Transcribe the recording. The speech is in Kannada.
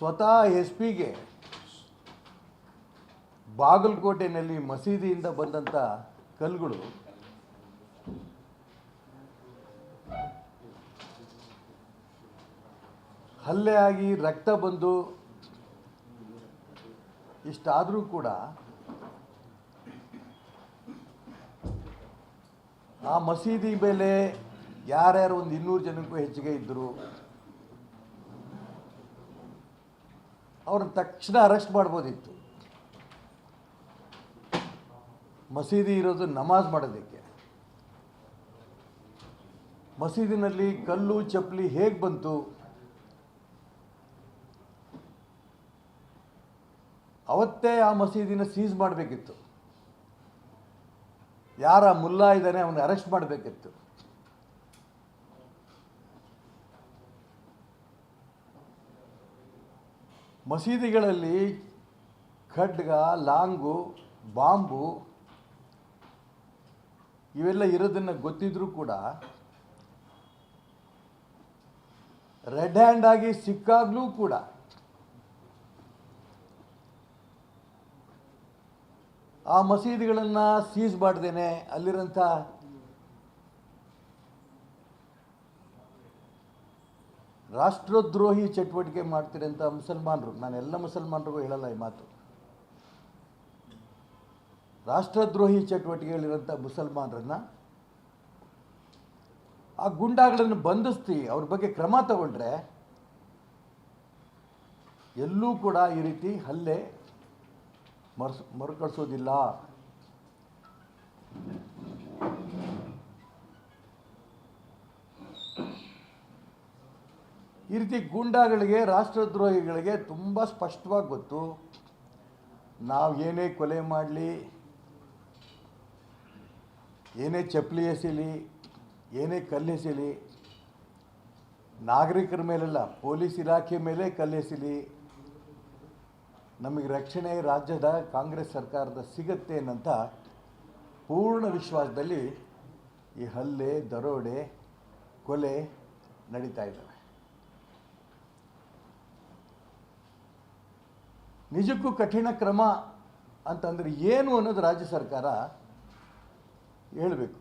ಸ್ವತಃ ಎಸ್ ಪಿಗೆ ಬಾಗಲಕೋಟೆಯಲ್ಲಿ ಮಸೀದಿಯಿಂದ ಬಂದಂಥ ಕಲ್ಲುಗಳು ಹಲ್ಲೆ ಆಗಿ ರಕ್ತ ಬಂದು ಇಷ್ಟಾದರೂ ಕೂಡ ಆ ಮಸೀದಿ ಮೇಲೆ ಯಾರ್ಯಾರು ಒಂದು 200 ಜನಕ್ಕೂ ಹೆಚ್ಚಿಗೆ ಇದ್ದರು ಅವ್ರನ್ನ ತಕ್ಷಣ ಅರೆಸ್ಟ್ ಮಾಡ್ಬೋದಿತ್ತು. ಮಸೀದಿ ಇರೋದು ನಮಾಜ್ ಮಾಡೋದಕ್ಕೆ. ಮಸೀದಿನಲ್ಲಿ ಕಲ್ಲು ಚಪ್ಪಲಿ ಹೇಗೆ ಬಂತು? ಅವತ್ತೇ ಆ ಮಸೀದಿನ ಸೀಸ್ ಮಾಡಬೇಕಿತ್ತು. ಯಾರ ಮುಲ್ಲಾ ಇದ್ದಾನೆ ಅವನ್ನ ಅರೆಸ್ಟ್ ಮಾಡಬೇಕಿತ್ತು. ಮಸೀದಿಗಳಲ್ಲಿ ಖಡ್ಗ, ಲಾಂಗು, ಬಾಂಬು ಇವೆಲ್ಲ ಇರೋದನ್ನು ಗೊತ್ತಿದ್ರೂ ಕೂಡ ರೆಡ್ ಹ್ಯಾಂಡ್ ಆಗಿ ಸಿಕ್ಕಾಗ್ಲೂ ಕೂಡ ಆ ಮಸೀದಿಗಳನ್ನು ಸೀಸ್ ಮಾಡ್ದೇನೆ ಅಲ್ಲಿರೋಂಥ ರಾಷ್ಟ್ರದ್ರೋಹಿ ಚಟುವಟಿಕೆ ಮಾಡ್ತಿರೋಂಥ ಮುಸಲ್ಮಾನರು, ನಾನು ಎಲ್ಲ ಮುಸಲ್ಮಾನರಿಗೂ ಹೇಳಲ್ಲ ಈ ಮಾತು, ರಾಷ್ಟ್ರದ್ರೋಹಿ ಚಟುವಟಿಕೆಗಳಿರೋಂಥ ಮುಸಲ್ಮಾನರನ್ನು ಆ ಗುಂಡಾಗಳನ್ನು ಬಂಧಿಸ್ತಿ ಅವ್ರ ಬಗ್ಗೆ ಕ್ರಮ ತಗೊಂಡ್ರೆ ಎಲ್ಲೂ ಕೂಡ ಈ ರೀತಿ ಹಲ್ಲೆ ಮರುಕಳಿಸೋದಿಲ್ಲ. ಈ ರೀತಿ ಗೂಂಡಾಗಳಿಗೆ, ರಾಷ್ಟ್ರದ್ರೋಹಿಗಳಿಗೆ ತುಂಬ ಸ್ಪಷ್ಟವಾಗಿ ಗೊತ್ತು, ನಾವು ಏನೇ ಕೊಲೆ ಮಾಡಲಿ, ಏನೇ ಚಪ್ಪಲಿ ಎಸೀಲಿ, ಏನೇ ಕಲ್ಲೆಸೀಲಿ, ನಾಗರಿಕರ ಮೇಲೆಲ್ಲ, ಪೊಲೀಸ್ ಇಲಾಖೆ ಮೇಲೆ ಕಲ್ಲೆಸೀಲಿ, ನಮಗೆ ರಕ್ಷಣೆ ರಾಜ್ಯದ ಕಾಂಗ್ರೆಸ್ ಸರ್ಕಾರದ ಸಿಗತ್ತೆ ಅನ್ನಂಥ ಪೂರ್ಣ ವಿಶ್ವಾಸದಲ್ಲಿ ಈ ಹಲ್ಲೆ, ದರೋಡೆ, ಕೊಲೆ ನಡೀತಾ ಇದ್ದಾವೆ. ನಿಜಕ್ಕೂ ಕಠಿಣ ಕ್ರಮ ಅಂತಂದರೆ ಏನು ಅನ್ನೋದು ರಾಜ್ಯ ಸರ್ಕಾರ ಹೇಳಬೇಕು.